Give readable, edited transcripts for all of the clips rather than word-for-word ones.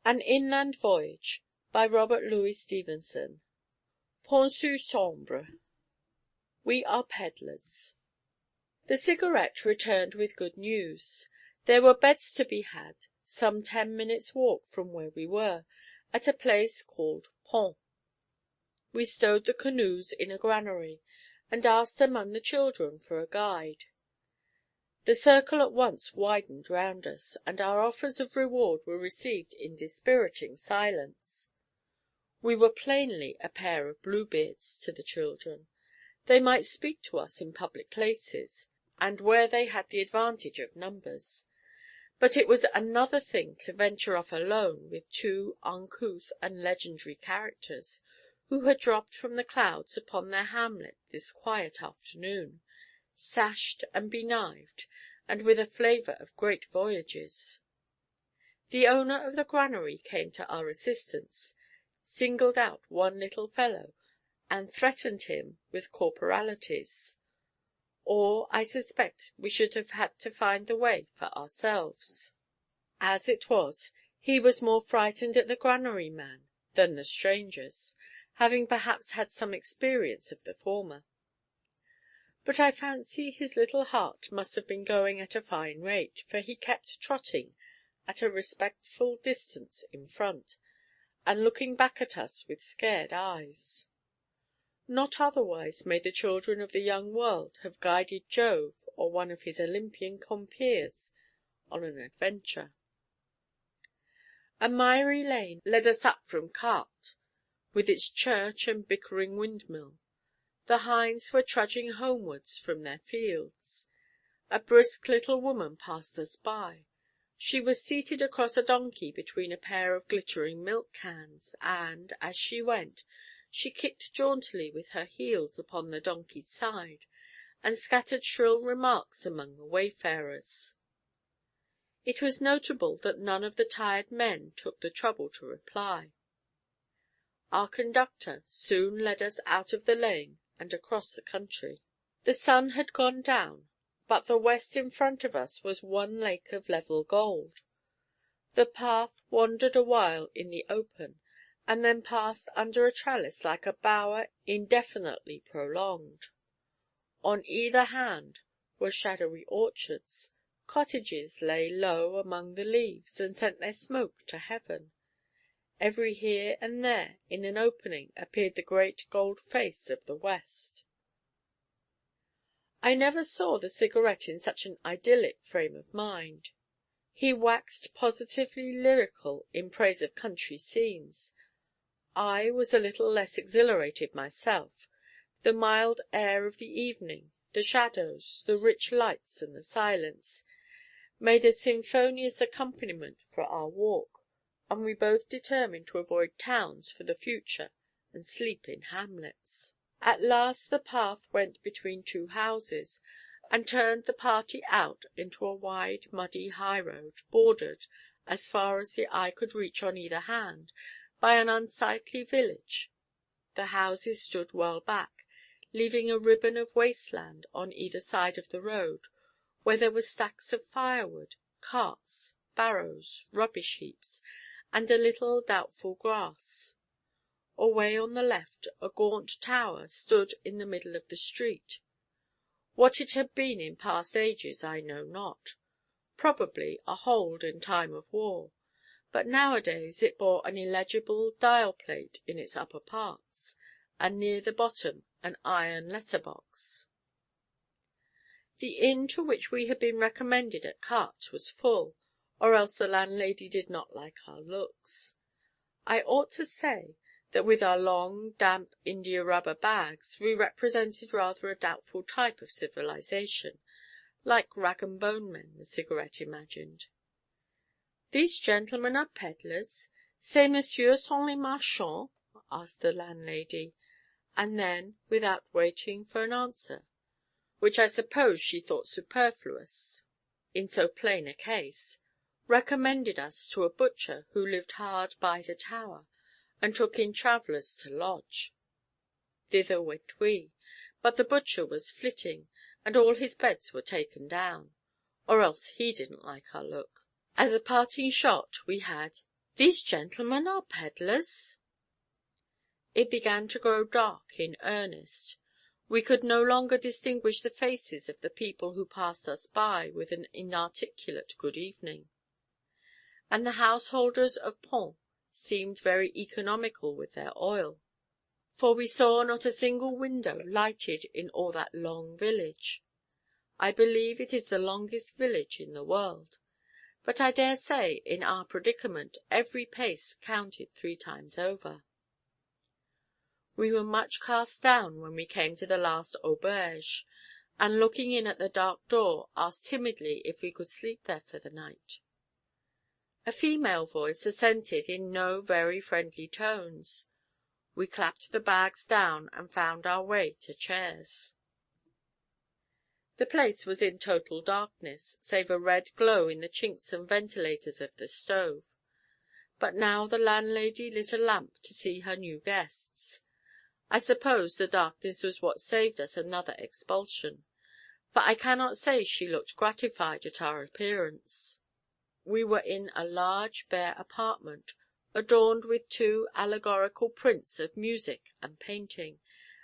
An Inland Voyage, by Robert Louis Stevenson. Penseau sombre. We are pedlars. The Cigarette returned with good news. There were beds to be had, some 10 minutes' walk from where we were, at a place called Pont. We stowed the canoes in a granary, and asked among the children for a guide. The circle at once widened round us, and our offers of reward were received in dispiriting silence. We were plainly a pair of Bluebeards to the children. They might speak to us in public places, and where they had the advantage of numbers; but it was another thing to venture off alone with two uncouth and legendary characters, who had dropped from the clouds upon their hamlet this quiet afternoon, sashed and benived, and with a flavour of great voyages. The owner of the granary came to our assistance, singled out one little fellow, and threatened him with corporalities, or I suspect we should have had to find the way for ourselves. As it was, he was more frightened at the granary man than the strangers, having perhaps had some experience of the former. But I fancy his little heart must have been going at a fine rate, for he kept trotting at a respectful distance in front, and looking back at us with scared eyes. Not otherwise may the children of the young world have guided Jove or one of his Olympian compeers on an adventure. A miry lane led us up from Quartes, with its church and bickering windmill. The hinds were trudging homewards from their fields. A brisk little woman passed us by. She was seated across a donkey between a pair of glittering milk cans, and, as she went, she kicked jauntily with her heels upon the donkey's side, and scattered shrill remarks among the wayfarers. It was notable that none of the tired men took the trouble to reply. Our conductor soon led us out of the lane and across the country. The sun had gone down, but the west in front of us was one lake of level gold. The path wandered awhile in the open, and then passed under a trellis like a bower indefinitely prolonged. On either hand were shadowy orchards. Cottages lay low among the leaves, and sent their smoke to heaven. Every here and there in an opening appeared the great gold face of the west. I never saw the Cigarette in such an idyllic frame of mind. He waxed positively lyrical in praise of country scenes. I was a little less exhilarated myself. The mild air of the evening, the shadows, the rich lights, and the silence, made a symphonious accompaniment for our walk, and we both determined to avoid towns for the future and sleep in hamlets. At last the path went between two houses, and turned the party out into a wide muddy highroad, bordered, as far as the eye could reach on either hand, by an unsightly village. The houses stood well back, leaving a ribbon of waste land on either side of the road, where there were stacks of firewood, carts, barrows, rubbish-heaps, and a little doubtful grass. Away on the left a gaunt tower stood in the middle of the street. What it had been in past ages I know not. Probably a hold in time of war, but nowadays it bore an illegible dial-plate in its upper parts, and near the bottom an iron letter-box. The inn to which we had been recommended at Quartes was full, or else the landlady did not like our looks. I ought to say that with our long, damp india-rubber bags we represented rather a doubtful type of civilization, like rag-and-bone men, the Cigarette imagined. "These gentlemen are pedlars? Ces messieurs sont les marchands?" asked the landlady, and then, without waiting for an answer, which I suppose she thought superfluous in so plain a case, recommended us to a butcher who lived hard by the tower, and took in travellers to lodge. Thither went we, but the butcher was flitting, and all his beds were taken down, or else he didn't like our look. As a parting shot we had, "These gentlemen are pedlars?" It began to grow dark in earnest. We could no longer distinguish the faces of the people who passed us by with an inarticulate good evening. And the householders of Pont seemed very economical with their oil, for we saw not a single window lighted in all that long village. I believe it is the longest village in the world, but I dare say in our predicament every pace counted 3 times over. We were much cast down when we came to the last auberge, and looking in at the dark door, asked timidly if we could sleep there for the night. A female voice assented in no very friendly tones. We clapped the bags down and found our way to chairs. The place was in total darkness, save a red glow in the chinks and ventilators of the stove. But now the landlady lit a lamp to see her new guests. I suppose the darkness was what saved us another expulsion, for I cannot say she looked gratified at our appearance. We were in a large bare apartment, adorned with 2 allegorical prints of music and painting,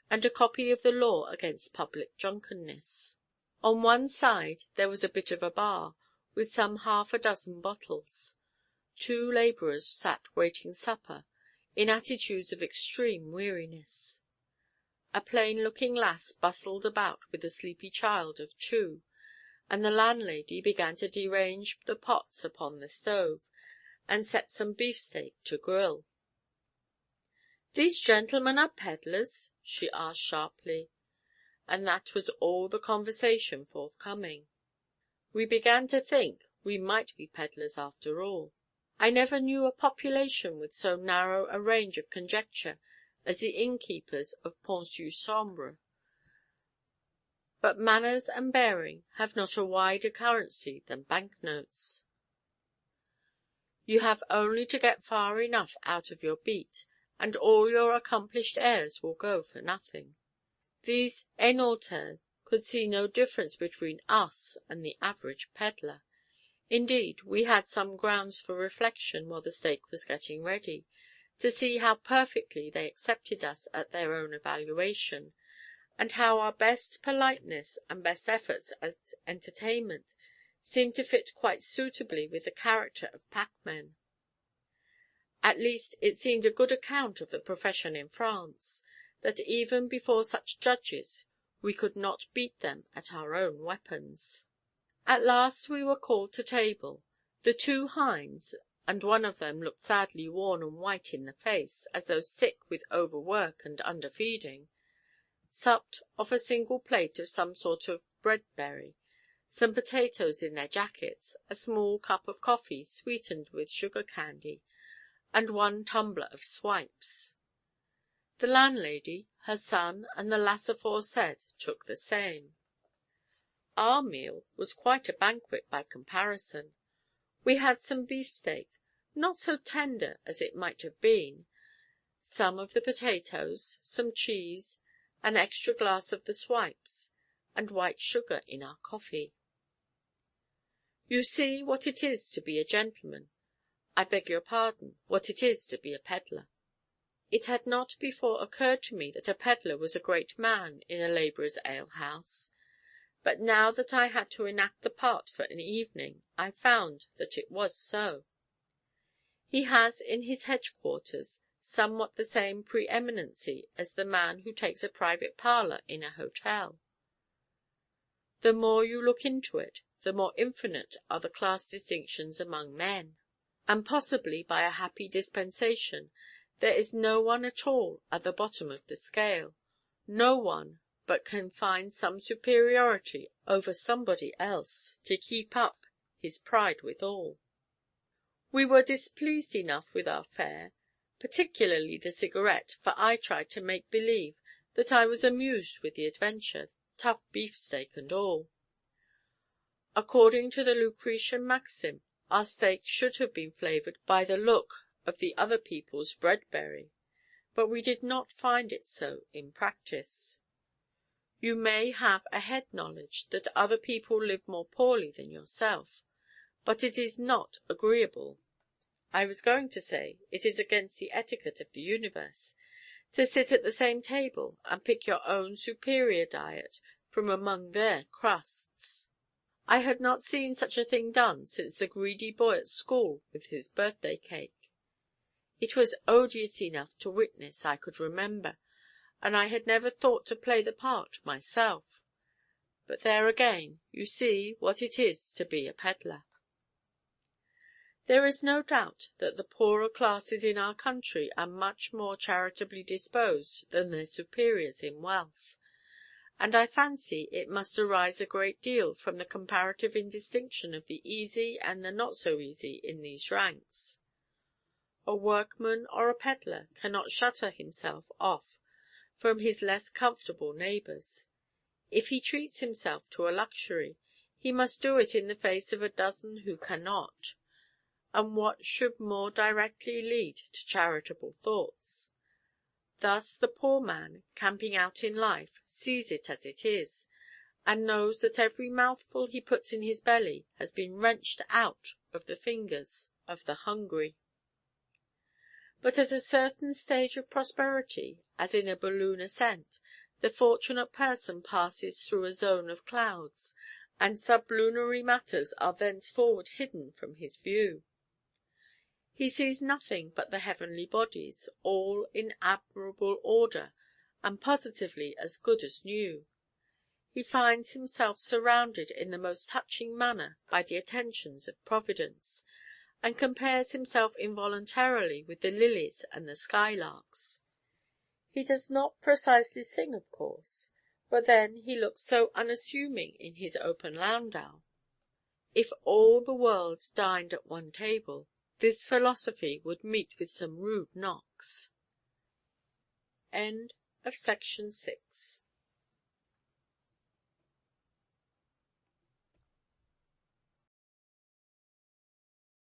and a copy of the law against public drunkenness. On one side there was a bit of a bar, with some 1/2 bottles. 2 labourers sat waiting supper, in attitudes of extreme weariness. A plain-looking lass bustled about with a sleepy child of 2, and the landlady began to derange the pots upon the stove, and set some beefsteak to grill. "These gentlemen are pedlars?" she asked sharply, and that was all the conversation forthcoming. We began to think we might be pedlars after all. I never knew a population with so narrow a range of conjecture as the innkeepers of Pont-sur-Sambre. But manners and bearing have not a wider currency than bank–notes. You have only to get far enough out of your beat, and all your accomplished airs will go for nothing. These Hainaulters could see no difference between us and the average pedlar. Indeed, we had some grounds for reflection while the steak was getting ready, to see how perfectly they accepted us at their own evaluation, and how our best politeness and best efforts at entertainment seemed to fit quite suitably with the character of packmen. At least it seemed a good account of the profession in France, that even before such judges we could not beat them at our own weapons. At last we were called to table. The 2 hinds, and one of them looked sadly worn and white in the face, as though sick with overwork and underfeeding, supped off a single plate of some sort of bread–berry, some potatoes in their jackets, a small cup of coffee sweetened with sugar–candy, and 1 tumbler of swipes. The landlady, her son, and the lass aforesaid took the same. Our meal was quite a banquet by comparison. We had some beefsteak, not so tender as it might have been, some of the potatoes, some cheese, an extra glass of the swipes, and white sugar in our coffee. You see what it is to be a gentleman—I beg your pardon, what it is to be a pedlar. It had not before occurred to me that a pedlar was a great man in a labourer's alehouse, but now that I had to enact the part for an evening, I found that it was so. He has in his hedge–quarters somewhat the same pre–eminency as the man who takes a private parlour in an hotel. The more you look into it, the more infinite are the class distinctions among men. And possibly by a happy dispensation there is no one at all at the bottom of the scale, no one but can find some superiority over somebody else, to keep up his pride withal. We were displeased enough with our fare, particularly the cigarette, for I tried to make believe that I was amused with the adventure, tough beefsteak and all. According to the Lucretian maxim, our steak should have been flavoured by the look of the other people's bread–berry, but we did not find it so in practice. You may have a head knowledge that other people live more poorly than yourself, but it is not agreeable. I was going to say, it is against the etiquette of the universe to sit at the same table and pick your own superior diet from among their crusts. I had not seen such a thing done since the greedy boy at school with his birthday cake. It was odious enough to witness, I could remember, and I had never thought to play the part myself. But there again, you see what it is to be a pedlar. There is no doubt that the poorer classes in our country are much more charitably disposed than their superiors in wealth, and I fancy it must arise a great deal from the comparative indistinction of the easy and the not so easy in these ranks. A workman or a pedlar cannot shutter himself off from his less comfortable neighbours. If he treats himself to a luxury, he must do it in the face of a dozen who cannot. And what should more directly lead to charitable thoughts? Thus the poor man, camping out in life, sees it as it is, and knows that every mouthful he puts in his belly has been wrenched out of the fingers of the hungry. But at a certain stage of prosperity, as in a balloon ascent, the fortunate person passes through a zone of clouds, and sublunary matters are thenceforward hidden from his view. He sees nothing but the heavenly bodies, all in admirable order, and positively as good as new. He finds himself surrounded in the most touching manner by the attentions of Providence, and compares himself involuntarily with the lilies and the skylarks. He does not precisely sing, of course, but then he looks so unassuming in his open landau. If all the world dined at one table, this philosophy would meet with some rude knocks. End of section 6.